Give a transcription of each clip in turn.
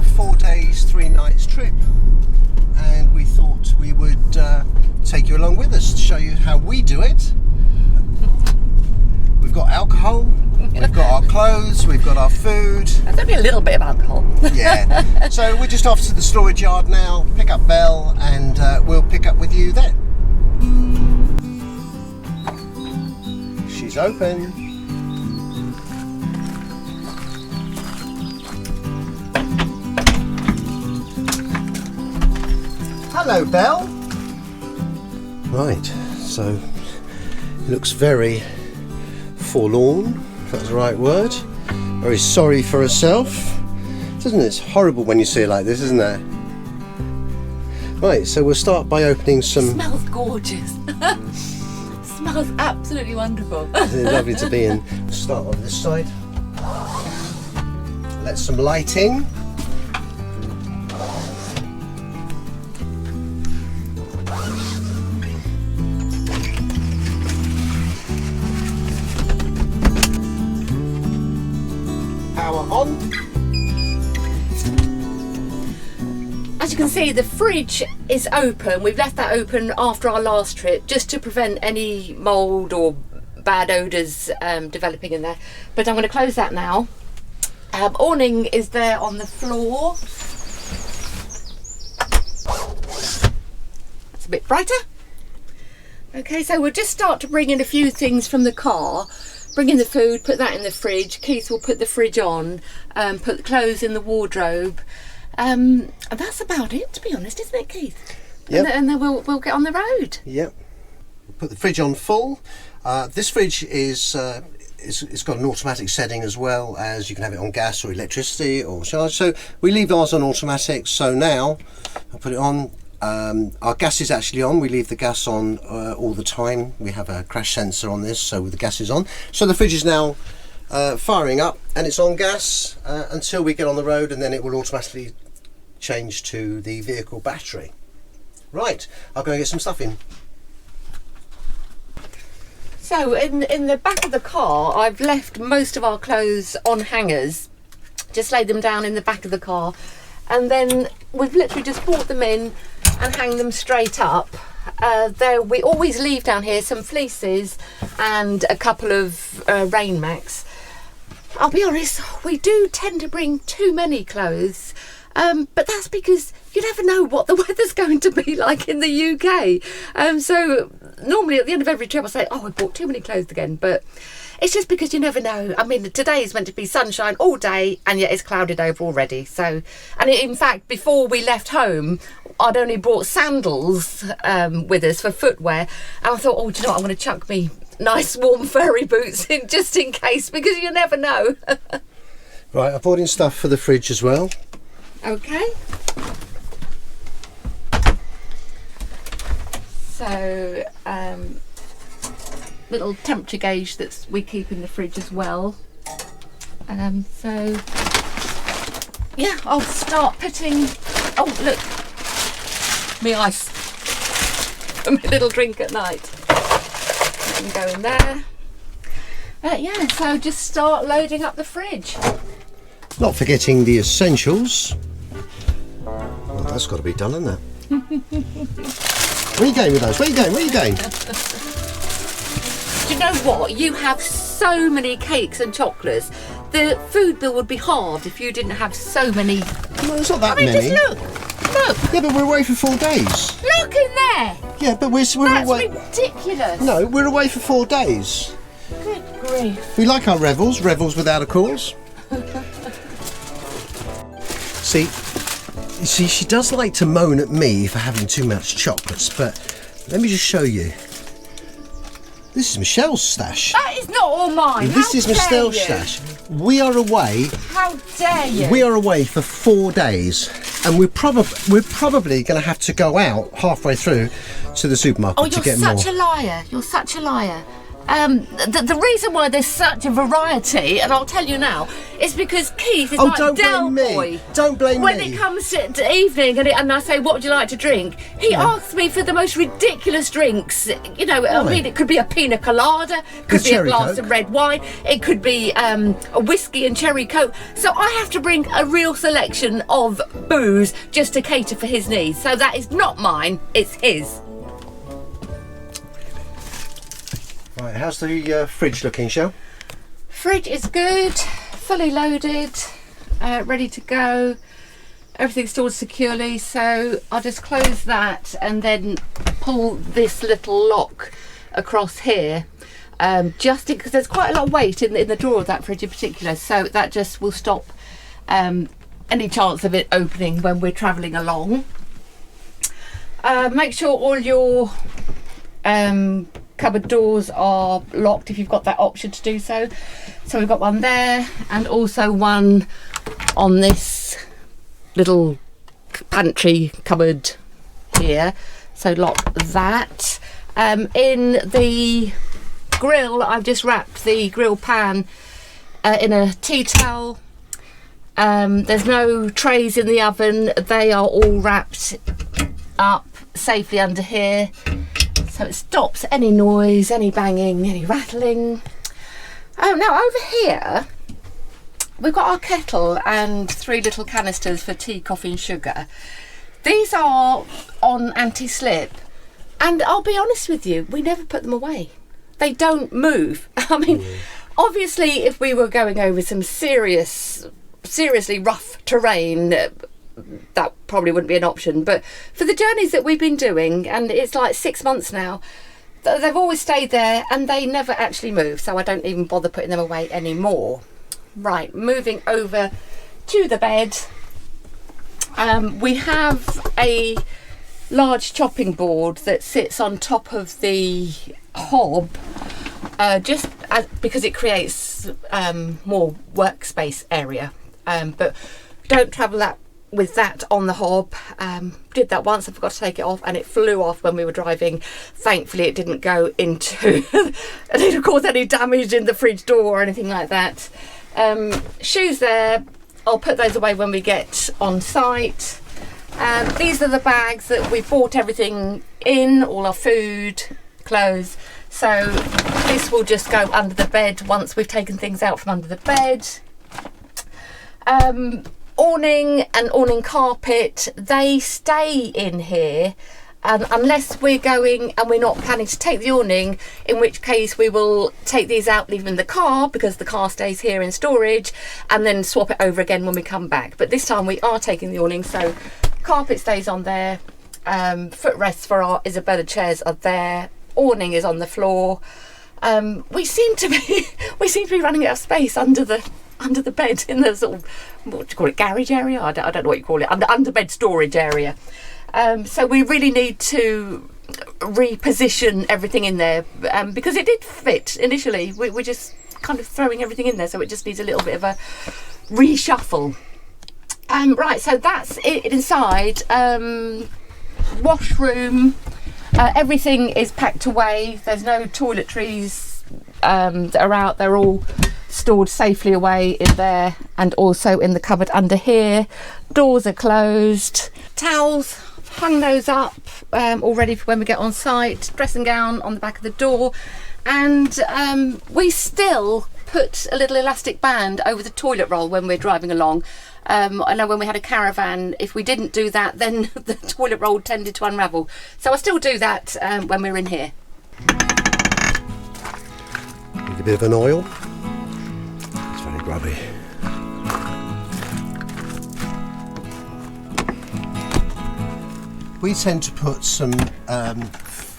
4 days, 3 nights trip, and we thought we would take you along with us to show you how we do it. We've got alcohol, we've got our clothes, we've got our food. There's only a little bit of alcohol. Yeah. So we're just off to the storage yard now, pick up Belle, and we'll pick up with you there. She's open. Hello, Belle. Right, so it looks very forlorn, if that's the right word. Very sorry for herself. Doesn't it? It's horrible when you see it like this, isn't it? Right, so we'll start by opening some... It smells gorgeous. Smells absolutely wonderful. It's lovely to be in. We'll start on this side. Let some light in. Power on. As you can see, the fridge is open. We've left that open after our last trip just to prevent any mould or bad odours developing in there. But I'm going to close that now. Awning is there on the floor. That's a bit brighter. Okay, so we'll just start to bring in a few things from the car. Bring in the food, put that in the fridge. Keith will put the fridge on, put the clothes in the wardrobe. And that's about it, to be honest, isn't it, Keith? Yep. And then we'll get on the road. Yep. Put the fridge on full. This fridge is it's got an automatic setting as well as you can have it on gas or electricity or charge. So we leave ours on automatic. So now I'll put it on. Our gas is actually on. We leave the gas on all the time. We have a crash sensor on this, so the gas is on. So the fridge is now firing up, and it's on gas until we get on the road, and then it will automatically change to the vehicle battery. Right, I'll go and get some stuff in. So in the back of the car, I've left most of our clothes on hangers. Just laid them down in the back of the car, and then we've literally just brought them in and hang them straight up. There we always leave down here some fleeces and a couple of rain macs. I'll be honest, we do tend to bring too many clothes, but that's because you never know what the weather's going to be like in the UK. So normally at the end of every trip I say, oh, I bought too many clothes again, but it's just because you never know. I mean, today is meant to be sunshine all day, and yet it's clouded over already. So, and in fact, before we left home, I'd only brought sandals with us for footwear, and I thought, oh, do you know what? I'm going to chuck me nice warm furry boots in just in case, because you never know. Right, I brought in stuff for the fridge as well. Okay. So, little temperature gauge that we keep in the fridge as well. So yeah, I'll start putting, oh look, me ice, my little drink at night. Let me go in there. Yeah, so just start loading up the fridge. Not forgetting the essentials. Well, that's got to be done, hasn't it? Where are you going with those? Where are you going? Where are you going? Do you know what? You have so many cakes and chocolates. The food bill would be halved if you didn't have so many. No, it's not that many. Just look. Yeah, but we're away for 4 days. Look in there. Yeah, but we're That's away. ridiculous. No, we're away for 4 days. Good grief. We like our revels without a cause. See, she does like to moan at me for having too much chocolates, but let me just show you. This is Michelle's stash. That is not all mine. This is Michelle's stash. We are away. How dare you? We are away for 4 days, and we're probably going to have to go out halfway through to the supermarket to get more. You're such a liar. You're such a liar. The reason why there's such a variety, and I'll tell you now, is because Keith is like Del Boy. Don't blame me. When it comes to evening and I say, what would you like to drink? He asks me for the most ridiculous drinks. You know, I mean, it could be a pina colada, could be a glass of red wine, it could be a whiskey and cherry coke. So I have to bring a real selection of booze just to cater for his needs. So that is not mine, it's his. Right, how's the fridge looking, Shell? Fridge is good, fully loaded, ready to go. Everything's stored securely, so I'll just close that and then pull this little lock across here, just because there's quite a lot of weight in the drawer of that fridge in particular, so that just will stop any chance of it opening when we're travelling along. Make sure all your cupboard doors are locked if you've got that option to do so. So we've got one there and also one on this little pantry cupboard here, so lock that. In the grill, I've just wrapped the grill pan in a tea towel. There's no trays in the oven, they are all wrapped up safely under here, so it stops any noise, any banging, any rattling. Oh, now over here we've got our kettle and 3 little canisters for tea, coffee and sugar. These are on anti-slip, and I'll be honest with you, we never put them away. They don't move. I mean, obviously if we were going over some seriously rough terrain, that probably wouldn't be an option, but for the journeys that we've been doing, and it's like 6 months now, they've always stayed there and they never actually move, so I don't even bother putting them away anymore. Right, moving over to the bed. We have a large chopping board that sits on top of the hob, because it creates more workspace area, but don't travel with that on the hob. Did that once, I forgot to take it off and it flew off when we were driving. Thankfully it didn't go into it didn't cause any damage in the fridge door or anything like that. Shoes there, I'll put those away when we get on site. These are the bags that we bought everything in, all our food, clothes, so this will just go under the bed once we've taken things out from under the bed. Awning and awning carpet, they stay in here unless we're going and we're not planning to take the awning, in which case we will take these out, leave them in the car because the car stays here in storage, and then swap it over again when we come back. But this time we are taking the awning, so carpet stays on there, footrests for our Isabella chairs are there, awning is on the floor. We seem to be running out of space under the bed in the sort of, what do you call it, garage area? I don't know what you call it, under bed storage area. So we really need to reposition everything in there, because it did fit initially. We're just kind of throwing everything in there, so it just needs a little bit of a reshuffle. Right, so that's it inside. Washroom, everything is packed away. There's no toiletries that are out. They're all stored safely away in there, and also in the cupboard under here. Doors are closed. Towels, hung those up, all ready for when we get on site. Dressing gown on the back of the door, and we still put a little elastic band over the toilet roll when we're driving along. I know when we had a caravan, if we didn't do that, then the toilet roll tended to unravel, so I still do that when we're in here. Need a bit of an oil. It's very grubby. We tend to put some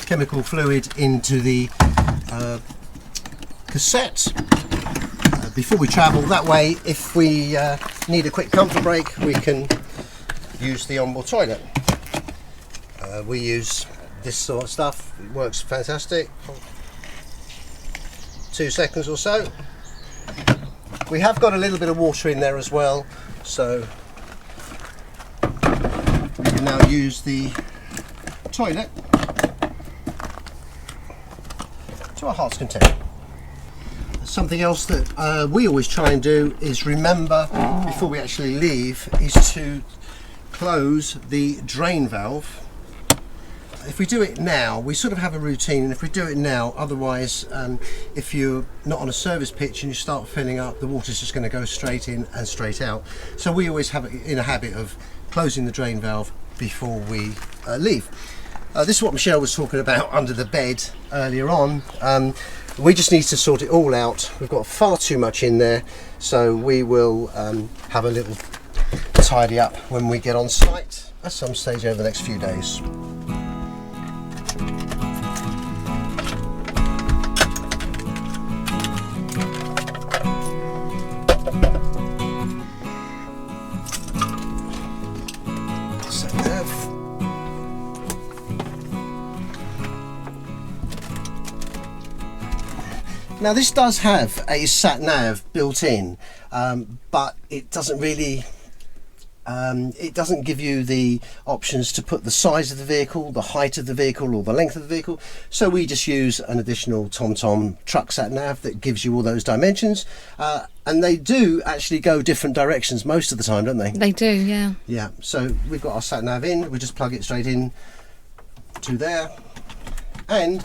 chemical fluid into the cassette before we travel. That way, if we need a quick comfort break, we can use the onboard toilet. We use this sort of stuff. It works fantastic. 2 seconds or so. We have got a little bit of water in there as well, so we can now use the toilet to our heart's content. Something else that we always try and do is remember before we actually leave is to close the drain valve. If we do it now, we sort of have a routine, and if we do it now, otherwise if you're not on a service pitch and you start filling up, the water's just going to go straight in and straight out. So we always have it in a habit of closing the drain valve before we leave. This is what Michele was talking about under the bed earlier on. We just need to sort it all out. We've got far too much in there, so we will have a little tidy up when we get on site at some stage over the next few days. Now this does have a sat nav built in, but it doesn't really, it doesn't give you the options to put the size of the vehicle, the height of the vehicle, or the length of the vehicle. So we just use an additional TomTom truck sat nav that gives you all those dimensions, and they do actually go different directions most of the time, don't they? They do, yeah. Yeah. So we've got our sat nav in. We just plug it straight in to there, and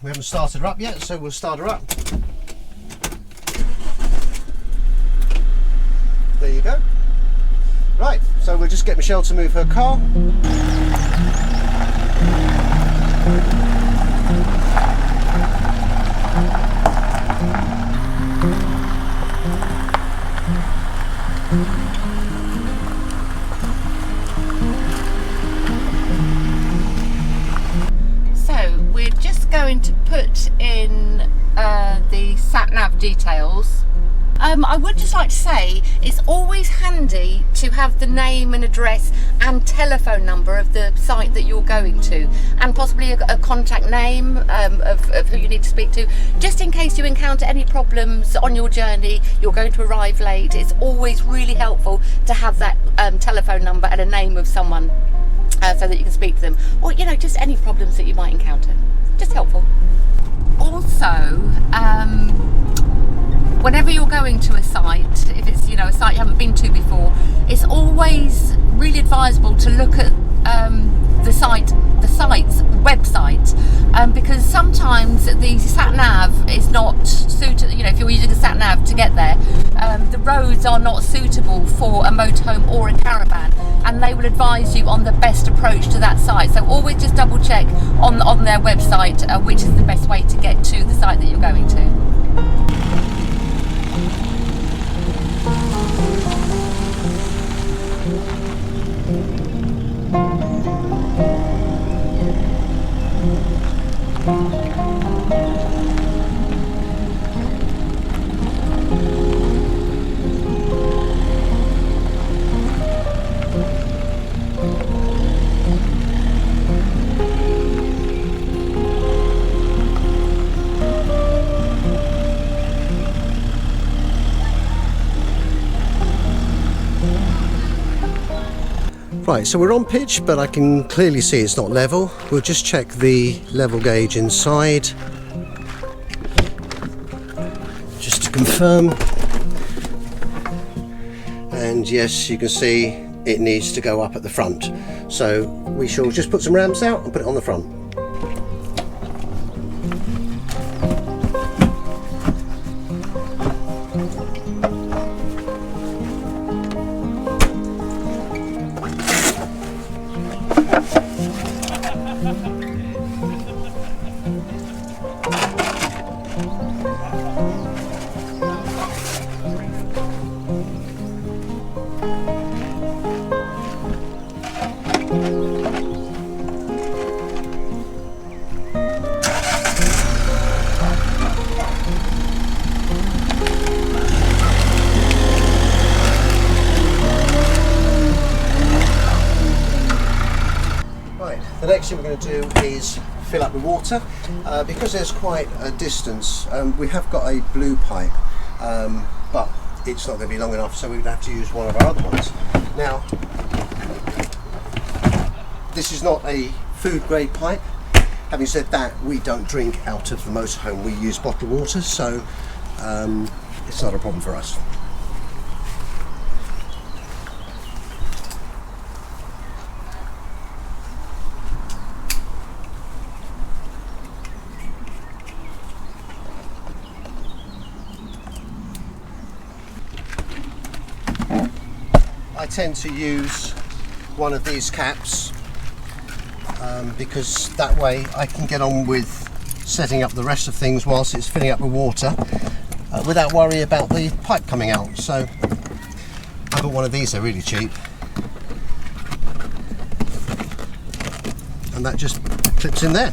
we haven't started her up yet, so we'll start her up. There you go. Right, so we'll just get Michele to move her car. We're just going to put in the sat nav details. I would just like to say it's always handy to have the name and address and telephone number of the site that you're going to, and possibly a contact name of who you need to speak to, just in case you encounter any problems on your journey, you're going to arrive late. It's always really helpful to have that telephone number and a name of someone so that you can speak to them, or just any problems that you might encounter. Just helpful. Also, whenever you're going to a site, if it's a site you haven't been to before, it's always really advisable to look at the site's website, because sometimes the sat nav is not suited. If you're using a sat nav to get there, the roads are not suitable for a motorhome or a caravan, and they will advise you on the best approach to that site. So always just double check on their website which is the best way to get to the site that you're going to. Right, so we're on pitch, but I can clearly see it's not level. We'll just check the level gauge inside, just to confirm. And yes, you can see it needs to go up at the front. So we shall just put some ramps out and put it on the front. The next thing we're going to do is fill up with water. Because there's quite a distance, we have got a blue pipe, but it's not going to be long enough, so we're going to have to use one of our other ones. Now, this is not a food grade pipe, Having said that, we don't drink out of the motorhome, we use bottled water, so it's not a problem for us. I tend to use one of these caps because that way I can get on with setting up the rest of things whilst it's filling up with water without worry about the pipe coming out. So I got one of these, they're really cheap, and that just clips in there.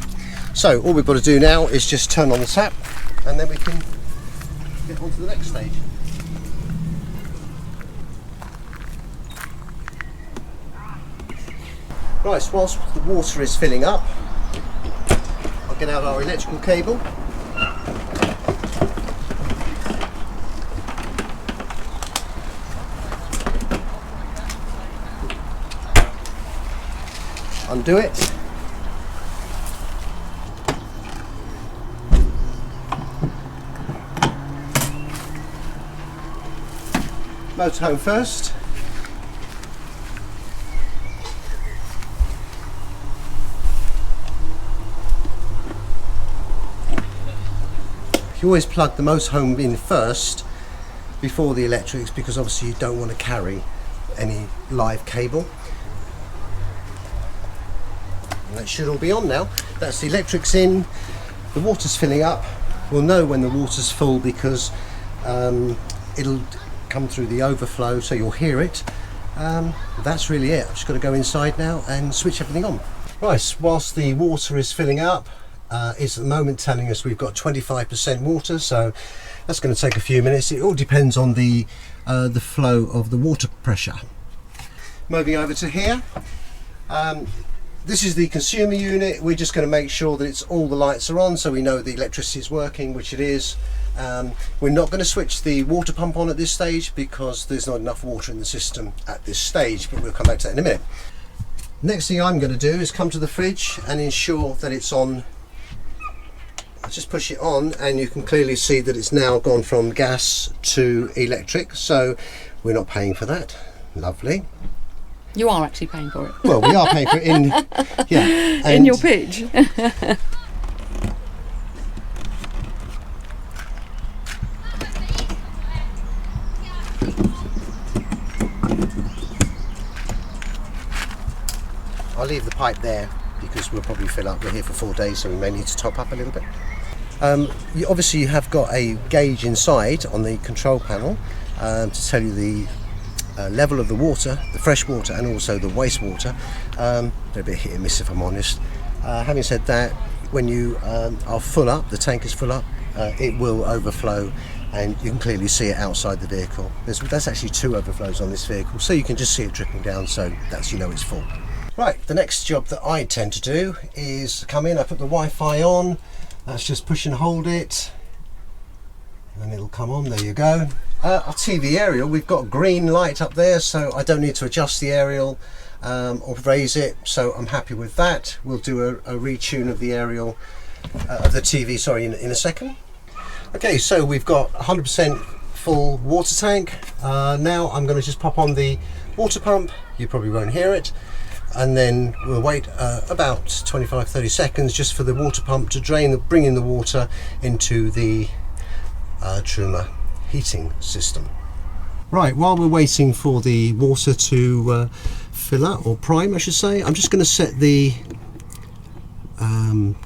So all we've got to do now is just turn on the tap and then we can get on to the next stage. Right, whilst the water is filling up, I'll get out our electrical cable. Undo it. Motorhome first. You always plug the motorhome in first before the electrics, because obviously you don't want to carry any live cable. And that should all be on now. That's the electrics in, the water's filling up. We'll know when the water's full because it'll come through the overflow, so you'll hear it. That's really it. I've just got to go inside now and switch everything on. Right, whilst the water is filling up, it's at the moment telling us we've got 25% water, so that's going to take a few minutes. It all depends on the flow of the water pressure. Moving over to here, this is the consumer unit. We're just going to make sure that all the lights are on so we know the electricity is working, which it is. We're not going to switch the water pump on at this stage because there's not enough water in the system at this stage, but we'll come back to that in a minute. Next thing I'm going to do is come to the fridge and ensure that it's on. I just push it on and you can clearly see that it's now gone from gas to electric, so we're not paying for that. Lovely. You are actually paying for it. Well, we are paying for it in, yeah. In your pitch. I'll leave the pipe there because we'll probably fill up. We're here for 4 days, so we may need to top up a little bit. Obviously you have got a gauge inside on the control panel to tell you the level of the water, the fresh water and also the wastewater. They're a bit hit and miss if I'm honest. Having said that, when you are full up, the tank is full up, it will overflow and you can clearly see it outside the vehicle. That's actually 2 overflows on this vehicle, so you can just see it dripping down, so that's, you know, it's full. Right, the next job that I tend to do is come in, I put the Wi-Fi on, that's just push and hold it, and it'll come on, there you go. Our TV aerial, we've got a green light up there, so I don't need to adjust the aerial or raise it, so I'm happy with that. We'll do a retune of the aerial, of the TV, sorry, in a second. Okay, so we've got 100% full water tank. Now I'm going to just pop on the water pump, you probably won't hear it, and then we'll wait about 25-30 seconds just for the water pump to bring in the water into the Truma heating system. Right, while we're waiting for the water to fill up, or prime I should say, I'm just going to set the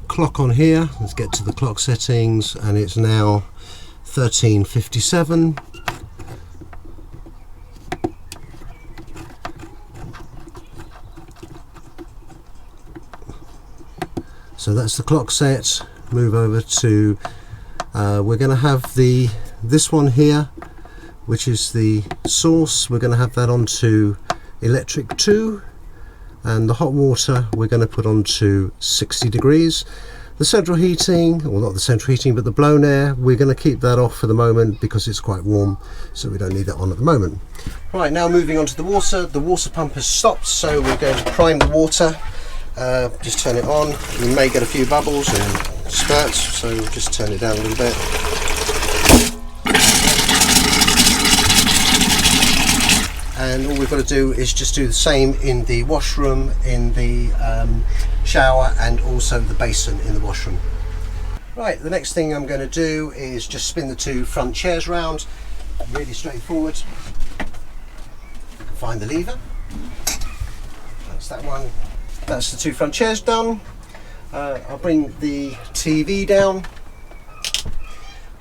clock on here. Let's get to the clock settings, and it's now 13:57. So that's the clock set. Move over to we're going to have this one here, which is the source. We're going to have that onto electric 2, and the hot water we're going to put onto 60 degrees. The central heating, or not the central heating, but the blown air, we're going to keep that off for the moment because it's quite warm, so we don't need that on at the moment. Right, now moving on to the water pump has stopped, so we're going to prime the water, just turn it on. You may get a few bubbles and spurts, so just turn it down a little bit. And all we've got to do is just do the same in the washroom, in the shower, and also the basin in the washroom. Right, the next thing I'm going to do is just spin the 2 front chairs round. Really straightforward. Find the lever. That's that one. That's the 2 front chairs done. I'll bring the TV down.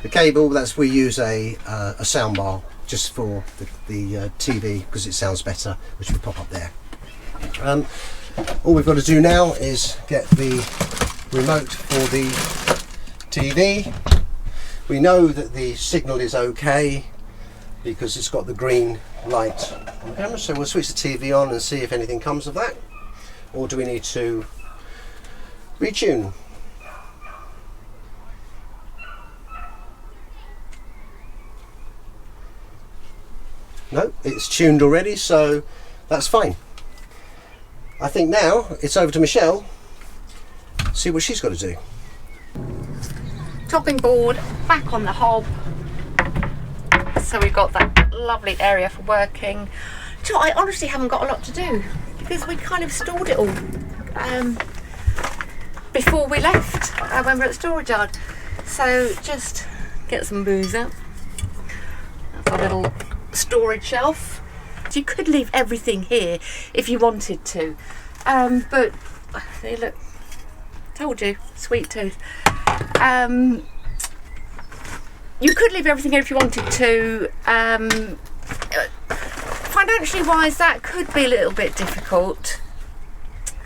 The cable, we use a sound bar just for the TV because it sounds better, which will pop up there. All we've got to do now is get the remote for the TV. We know that the signal is okay because it's got the green light on the camera, so we'll switch the TV on and see if anything comes of that, or do we need to retune? No, it's tuned already, so that's fine. I think now it's over to Michele, see what she's got to do. Topping board back on the hob, so we've got that lovely area for working. Do you know, I honestly haven't got a lot to do because we kind of stored it all before we left when we were at the storage yard. So just get some booze out. That's our little storage shelf. You could leave everything here if you wanted to, but hey, look, told you, sweet tooth. You could leave everything here if you wanted to. Financially wise, that could be a little bit difficult.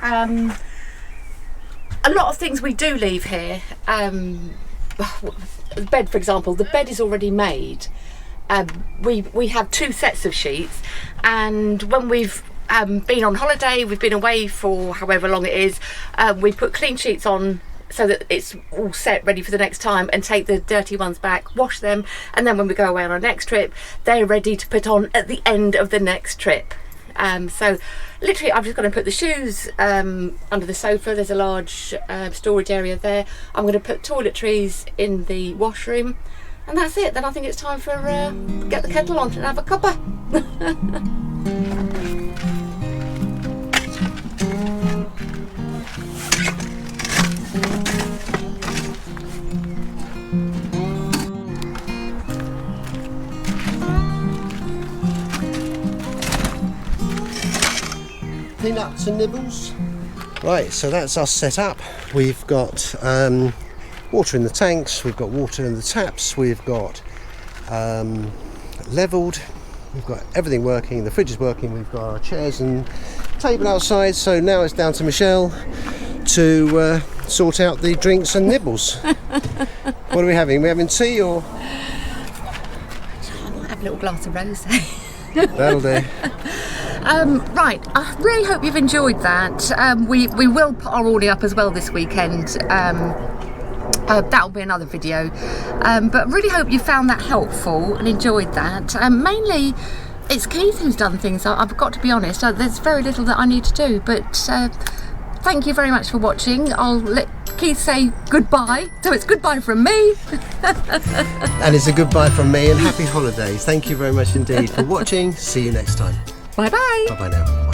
A lot of things we do leave here. The bed, for example, the bed is already made. We have 2 sets of sheets, and when we've been on holiday, we've been away for however long it is, we put clean sheets on so that it's all set ready for the next time, and take the dirty ones back, wash them, and then when we go away on our next trip, they're ready to put on at the end of the next trip. So literally I've just got to put the shoes under the sofa. There's a large storage area there. I'm going to put toiletries in the washroom, and that's it. Then I think it's time for get the kettle on and have a cuppa. Peanuts and nibbles. Right, so that's us set up. We've got water in the tanks, we've got water in the taps, we've got levelled, we've got everything working, the fridge is working, we've got our chairs and table outside, so now it's down to Michele to sort out the drinks and nibbles. What are we having? Are we having tea or? I might have a little glass of rosé. That'll do. Right, I really hope you've enjoyed that. We will put our order up as well this weekend. That'll be another video. But really hope you found that helpful and enjoyed that. Mainly, it's Keith who's done things. I've got to be honest. There's very little that I need to do. But thank you very much for watching. I'll let Keith say goodbye. So it's goodbye from me. And it's a goodbye from me, and happy holidays. Thank you very much indeed for watching. See you next time. Bye bye. Bye bye now.